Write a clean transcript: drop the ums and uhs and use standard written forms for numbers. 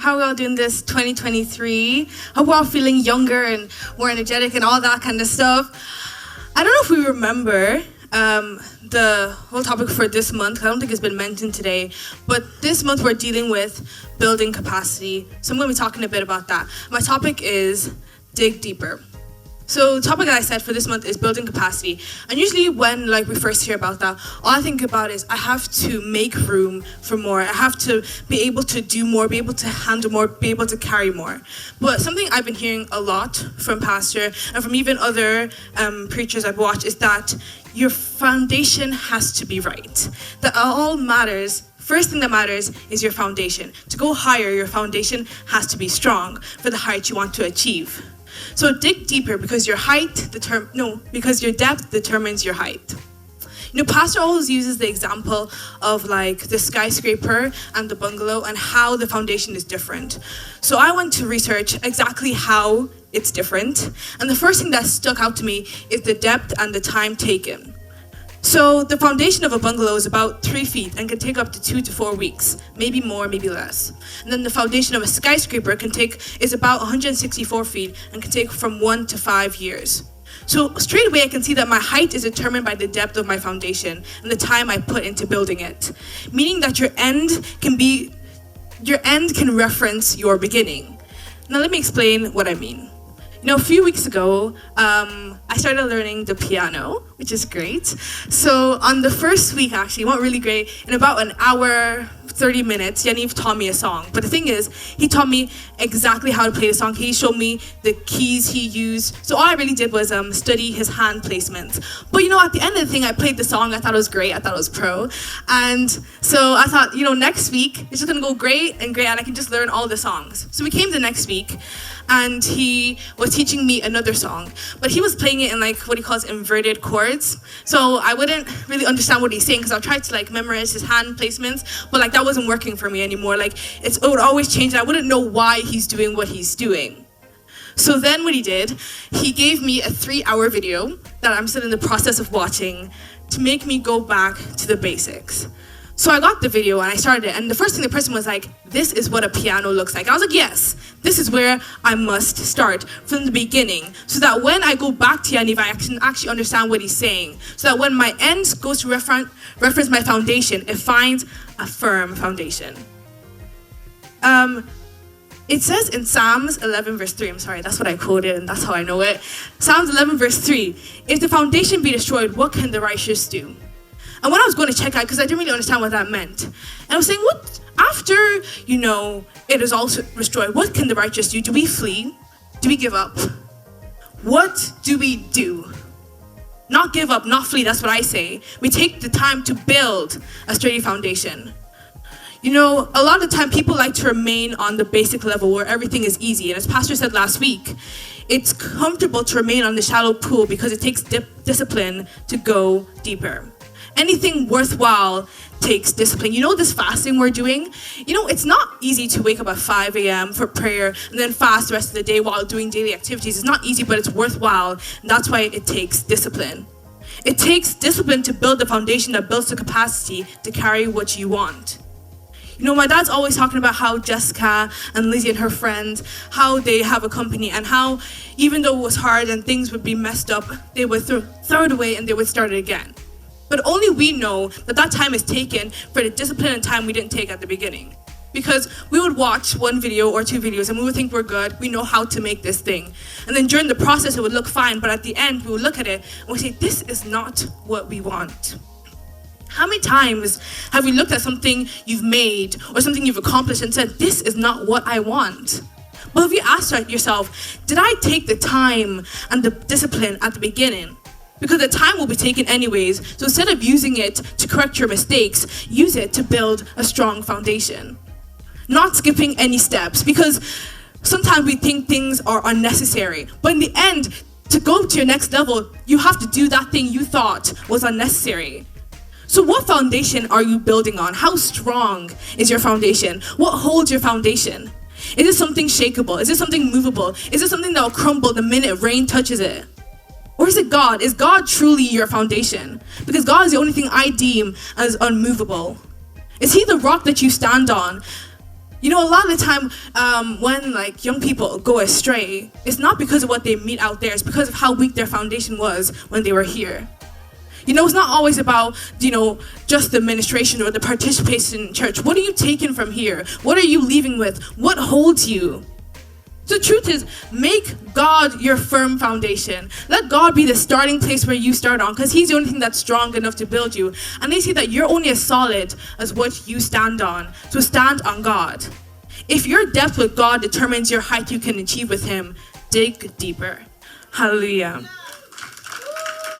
How are we all doing this 2023? How we're all feeling younger and more energetic and all that kind of stuff. I don't know if we remember the whole topic for this month. I don't think it's been mentioned today, but this month we're dealing with building capacity. So I'm going to be talking a bit about that. My topic is dig deeper. So the topic that I said for this month is building capacity. And usually when we first hear about that, all I think about is I have to make room for more. I have to be able to do more, be able to handle more, be able to carry more. But something I've been hearing a lot from Pastor and from even other preachers I've watched is that your foundation has to be right. That all matters. First thing that matters is your foundation. To go higher, your foundation has to be strong for the height you want to achieve. So dig deeper because your depth determines your height. Pastor always uses the example of the skyscraper and the bungalow and how the foundation is different. So I went to research exactly how it's different. And the first thing that stuck out to me is the depth and the time taken. So the foundation of a bungalow is about 3 feet and can take up to 2 to 4 weeks, maybe more, maybe less. And then the foundation of a skyscraper is about 164 feet and can take from 1 to 5 years. So straight away I can see that my height is determined by the depth of my foundation and the time I put into building it. Meaning that your end can reference your beginning. Now let me explain what I mean. A few weeks ago, I started learning the piano, which is great. So on the first week, actually, it went really great. In about an hour, 30 minutes, Yaniv taught me a song. But the thing is, he taught me exactly how to play the song. He showed me the keys he used. So all I really did was study his hand placements. But at the end of the thing, I played the song. I thought it was great. I thought it was pro. And so I thought, next week, it's just going to go great, and I can just learn all the songs. So we came the next week, and he was teaching me another song. But he was playing it in what he calls inverted chords. So I wouldn't really understand what he's saying because I tried to memorize his hand placements, but that wasn't working for me anymore. It would always change. I wouldn't know why he's doing what he's doing. So then what he did, he gave me a 3-hour video that I'm still in the process of watching to make me go back to the basics. So I got the video and I started it, and the first thing the person was like, this is what a piano looks like. I was like, yes, this is where I must start from the beginning so that when I go back to Yaniv, I can actually understand what he's saying. So that when my end goes to reference my foundation, it finds a firm foundation. It says in Psalms 11 verse 3, I'm sorry, that's what I quoted and that's how I know it. Psalms 11 verse 3, if the foundation be destroyed, what can the righteous do? And when I was going to check out, because I didn't really understand what that meant, and I was saying, what, after, it is also destroyed, what can the righteous do? Do we flee? Do we give up? What do we do? Not give up, not flee, that's what I say. We take the time to build a sturdy foundation. A lot of the time people like to remain on the basic level where everything is easy. And as Pastor said last week, it's comfortable to remain on the shallow pool because it takes discipline to go deeper. Anything worthwhile takes discipline. This fasting we're doing, it's not easy to wake up at 5 a.m. for prayer and then fast the rest of the day while doing daily activities. It's not easy, but it's worthwhile. And that's why it takes discipline. It takes discipline to build the foundation that builds the capacity to carry what you want. My dad's always talking about how Jessica and Lizzie and her friends, how they have a company and how even though it was hard and things would be messed up, they would throw it away and they would start it again. But only we know that time is taken for the discipline and time we didn't take at the beginning. Because we would watch 1 video or 2 videos and we would think we're good, we know how to make this thing. And then during the process it would look fine, but at the end we would look at it and we say, this is not what we want. How many times have you looked at something you've made or something you've accomplished and said, this is not what I want? But have you asked yourself, did I take the time and the discipline at the beginning? Because the time will be taken anyways. So instead of using it to correct your mistakes, use it to build a strong foundation. Not skipping any steps, because sometimes we think things are unnecessary. But in the end, to go to your next level, you have to do that thing you thought was unnecessary. So what foundation are you building on? How strong is your foundation? What holds your foundation? Is it something shakeable? Is it something movable? Is it something that will crumble the minute rain touches it? Or is it God? Is God truly your foundation? Because God is the only thing I deem as unmovable. Is he the rock that you stand on? You know, a lot of the time when like young people go astray, it's not because of what they meet out there, it's because of how weak their foundation was when they were here. You know, it's not always about, you know, just the administration or the participation in church. What are you taking from here? What are you leaving with? What holds you? The truth is, make God your firm foundation. Let God be the starting place where you start on, because he's the only thing that's strong enough to build you. And they say that you're only as solid as what you stand on. So stand on God. If your depth with God determines your height you can achieve with him, dig deeper. Hallelujah.